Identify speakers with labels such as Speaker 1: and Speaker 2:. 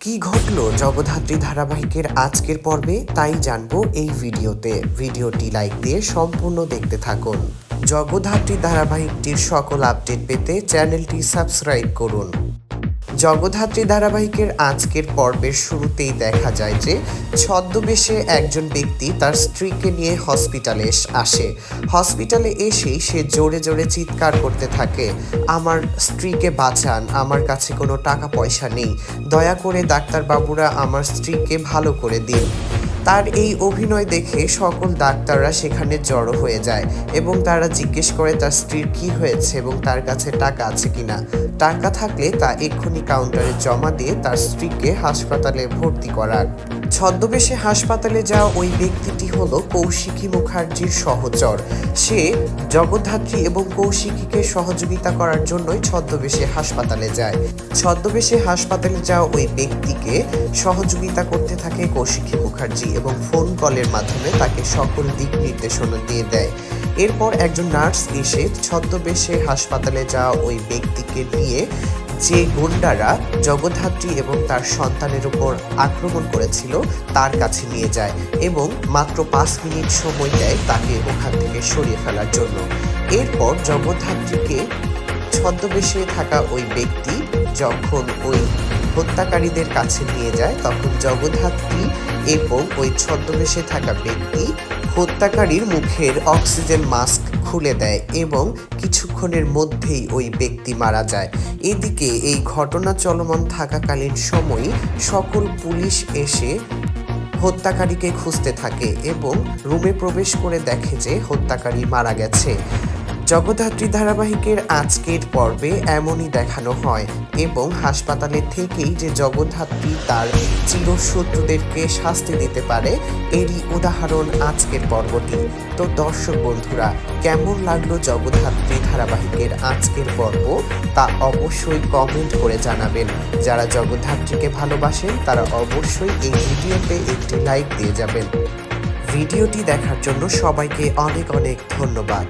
Speaker 1: কি ঘটলো জগদ্ধাত্রী ধারাবাহিকের আজকের পর্বে তাই জানবো এই ভিডিওতে। ভিডিওটি লাইক দিয়ে সম্পূর্ণ দেখতে থাকুন। জগদ্ধাত্রী ধারাবাহিকটির সকল আপডেট পেতে চ্যানেলটি সাবস্ক্রাইব করুন। জগদ্ধাত্রী ধারাবাহিকের আজকের পর্বের শুরুতেই দেখা যায় যে ছদ্মবেশে একজন ব্যক্তি তার স্ত্রীকে নিয়ে হসপিটালে আসে। হসপিটালে এসেই সে জোরে জোরে চিৎকার করতে থাকে, আমার স্ত্রীকে বাঁচান, আমার কাছে কোনো টাকা পয়সা নেই, দয়া করে ডাক্তারবাবুরা আমার স্ত্রীকে ভালো করে দিন। তার এই অভিনয় দেখে সকল ডাক্তাররা সেখানে জড়ো হয়ে যায় এবং তারা জিজ্ঞেস করে তার স্ত্রীর কি হয়েছে এবং তার কাছে টাকা আছে কিনা। টাকা থাকলে তা এক্ষুনি কাউন্টারে জমা দিয়ে তার স্ত্রীকে হাসপাতালে ভর্তি করার। ছদ্মবেশে হাসপাতালে যাওয়া ওই ব্যক্তিটি হলো কৌশিকী মুখার্জির সহচর। সে জগদ্ধাত্রী এবং কৌশিকীকে সহযোগিতা করার জন্যই ছদ্মবেশে হাসপাতালে যায়। ছদ্মবেশে হাসপাতালে যাওয়া ওই ব্যক্তিকে সহযোগিতা করতে থাকে কৌশিকী মুখার্জি এবং ফোন কলের মাধ্যমে তাকে সকল দিক নির্দেশনা দিয়ে দেয়। এরপর একজন নার্স এসে ছদ্মবেশে হাসপাতালে যাওয়া ওই ব্যক্তিকে নিয়ে যে গুন্ডারা জগদ্ধাত্রী এবং তার সন্তানের উপর আক্রমণ করেছিল তার কাছে নিয়ে যায় এবং মাত্র 5 মিনিট সময় দেয় তাকে ওখান থেকে সরিয়ে ফেলার জন্য। এরপর জগদ্ধাত্রীকে ছদ্মবেশে থাকা ওই ব্যক্তি যখন ওই হত্যাকারীদের কাছে নিয়ে যায় তখন জগদ্ধাত্রী এবং ওই ছদ্মবেশে থাকা ব্যক্তি হত্যাকারীর মুখের অক্সিজেন মাস্ক খুলে দেয় এবং কিছুক্ষণের মধ্যেই ওই ব্যক্তি মারা যায়। এদিকে এই ঘটনা চলমান থাকাকালীন সময়ই সকল পুলিশ এসে হত্যাকারীকে খুঁজতে থাকে এবং রুমে প্রবেশ করে দেখে যে হত্যাকারী মারা গেছে। জগদ্ধাত্রী ধারাবাহিকের আজকের পর্বে এমনই দেখানো হয় এবং হাসপাতালে থেকেই যে জগদ্ধাত্রী তার চিরশত্রুদেরকে শাস্তি দিতে পারে এরই উদাহরণ আজকের পর্বটি। তো দর্শক বন্ধুরা, কেমন লাগলো জগদ্ধাত্রী ধারাবাহিকের আজকের পর্ব তা অবশ্যই কমেন্ট করে জানাবেন। যারা জগদ্ধাত্রীকে ভালোবাসেন তারা অবশ্যই এই ভিডিওতে একটি লাইক দিয়ে যাবেন। ভিডিওটি দেখার জন্য সবাইকে অনেক অনেক ধন্যবাদ।